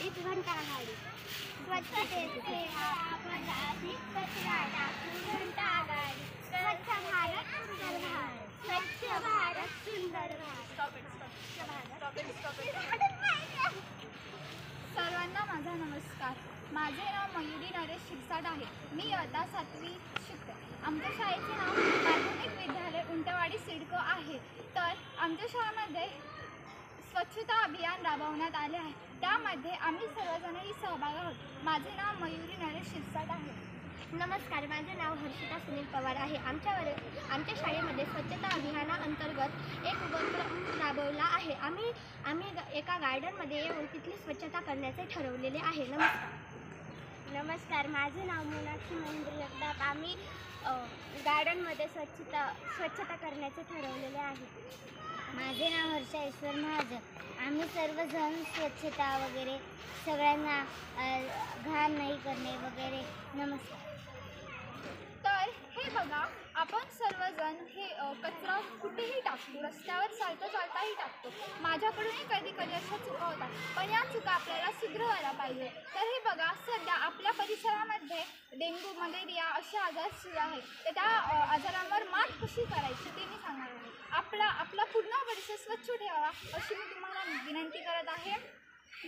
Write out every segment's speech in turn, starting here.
हीच घंटागाडी. स्वच्छतेचे आपण आधी कचरा टाकू घंटागाडी. स्वच्छ भारत सुंदर भारत. स्वच्छ भारत सुंदर भारत. सर्वांना माझा नमस्कार. माझे नाव मयुरी नरेश शिरसाट आहे. मी इयत्ता 7वी शिकते. आमच्या शाळेचे नाव माध्यमिक विद्यालय उंटवाडी सिडको आहे. तर आमच्या शाळेमध्ये स्वच्छता अभियान राबवण्यात आले आहे. त्यामध्ये आम्ही सर्वजणही सहभागी आहोत. माझे नाव मयुरी नरेश शिरसाट आहे. नमस्कार, माझे नाव हर्षिता सुनील पवार आहे. आमच्या शाळेमध्ये स्वच्छता अभियानाअंतर्गत एक उपक्रम राबवला आहे. आम्ही एका गार्डनमध्ये येऊन तिथली स्वच्छता करण्याचे ठरवलेले आहे. नमस्कार, माझे नाव मोनाक्षी महेंद्र जगताप. आम्ही गार्डनमध्ये स्वच्छता करण्याचे ठरवलेले आहे. माझे नाव हर्षा ईश्वर महाजन. आम्ही सर्वजण स्वच्छता वगैरे सगळ्यांना घाण नाही करणे वगैरे. नमस्कार. तर हे बघा, आपण सर्वजण हे कचरा कुठेही टाकतो, रस्त्यावर चालताही टाकतो. माझ्याकडूनही कधी कधी अशा चुका होतात, पण या चुका आपल्याला सुधारायला पाहिजे. तर हे बघा, सध्या आपल्या परिसरामध्ये डेंग्यू, मलेरिया असे आजार सुरू आहेत. तर त्या आजारांवर मात कशी करायची ते मी सांगणार आहे. आपला पूर्ण परिसर स्वच्छ ठेवावा अशी मी तुम्हाला विनंती करत आहे.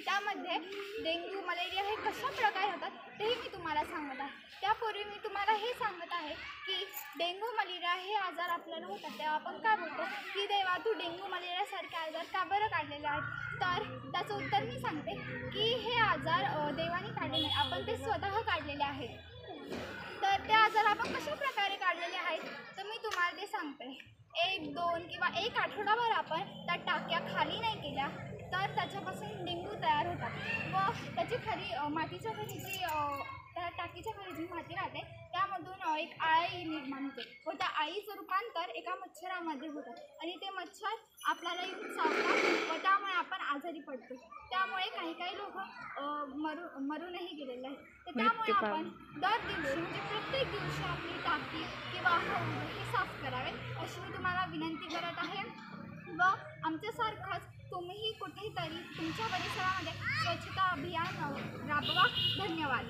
त्यामध्ये डेंग्यू, मलेरिया हे कशा प्रकारे होतात तेही मी तुम्हाला सांगत आहे. त्यापूर्वी मी तुम्हाला हे सांगत आहे की डेंग्यू, मलेरिया हे आजार आपल्याला होतात तेव्हा आपण काय बोलतो की देवा तू डेंग्यू, मलेरियासारखे आजार का बरं काढलेले आहेत. तर त्याचं उत्तर मी सांगते की हे आजार देवाने काढलेले नाही, आपण ते स्वतः काढलेले आहेत. तर ते आजार आपण कशा प्रकारे काढलेले आहेत तर मी तुम्हाला ते सांगते. 1, 2 किंवा 1 आठवडाभर आपण त्या टाक्या खाली नाही केल्या तर त्याच्यापासून डेंग्यू तयार होतात व त्याची मातीच्या खाली जी त्या टाकीच्या खाली जी माती राहते त्यामधून एक अळी निर्माण होते व त्या अळीचं रूपांतर एका मच्छरामध्ये होतं आणि ते मच्छर आपल्याला येऊन चावतात व त्यामुळे आपण आजारी पडतो. त्यामुळे काही लोक मरूनही गेलेले आहेत. तर त्यामुळे आपण दर दिवशी म्हणजे प्रत्येक दिवशी आपली टाकी किंवा हे साफ करावे अशी मी तुम्हाला विनंती करत आहे. व आमच्यासारखंच तुम्हीही कुठेतरी तुमच्या परिसरामध्ये स्वच्छता अभियान राबवा. धन्यवाद.